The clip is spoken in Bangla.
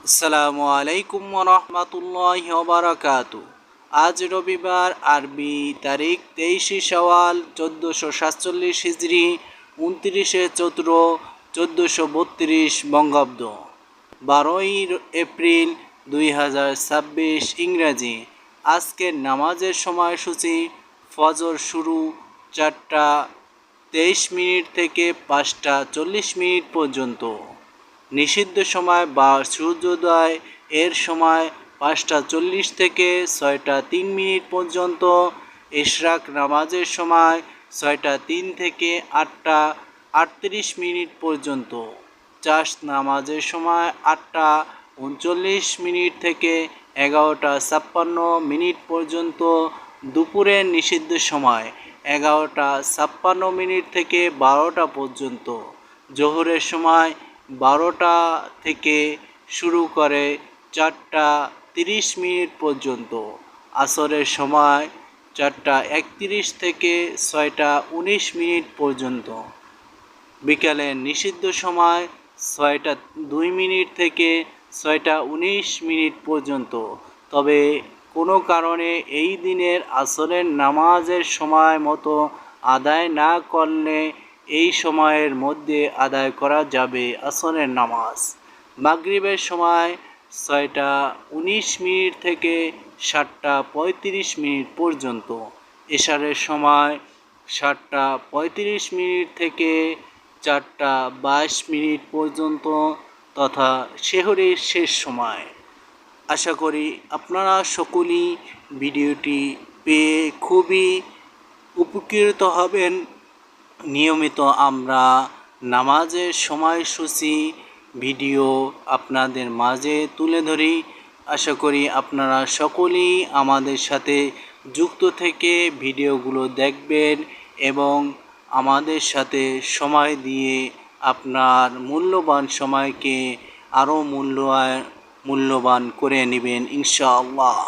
আসসালামু আলাইকুম রহমতুল্লাহি ওয়া বারাকাতু। আজ রবিবার, আরবি তারিখ 23 শাওয়াল 1447 হিজরি, 29 চৈত্র 1432 বঙ্গাব্দ, 12 এপ্রিল 2026 ইংরাজি। আজকের নামাজের সময়সূচি: ফজর শুরু 4:23 থেকে 5:40 পর্যন্ত। নিষিদ্ধ সময় বা সূর্যোদয় এর সময় 5:40 থেকে 6:03 পর্যন্ত। ইশরাক নামাজের সময় 6:03 থেকে 8:38 পর্যন্ত। চাষ নামাজের সময় 8:39 থেকে 11:56 পর্যন্ত। দুপুরের নিষিদ্ধ সময় 11:56 থেকে 12টা পর্যন্ত। জোহরের সময় 12টা থেকে শুরু করে 4:30 পর্যন্ত। আসরের সময় 4:31 থেকে 6:19 পর্যন্ত। বিকালের নিষিদ্ধ সময় 6:02 থেকে 6:19 পর্যন্ত। তবে কোনো কারণে এই দিনের আসরের নামাজের সময় মতো আদায় না করলে এই সময়ের মধ্যে আদায় করা যাবে আসরের নামাজ। মাগরিবের সময় 6:19 থেকে 7:35 পর্যন্ত। এশারের সময় 7:35 থেকে 4:22 পর্যন্ত তথা সেহরির শেষ সময়। আশা করি আপনারা সকলেই ভিডিওটি পেয়ে খুবই উপকৃত হবেন। নিয়মিত আমরা নামাজের সময়সূচি ভিডিও আপনাদের মাঝে তুলে ধরি। আশা করি আপনারা সকলেই আমাদের সাথে যুক্ত থেকে ভিডিওগুলো দেখবেন এবং আমাদের সাথে সময় দিয়ে আপনার মূল্যবান সময়কে আরও মূল্যবান করে নেবেন ইনশাআল্লাহ।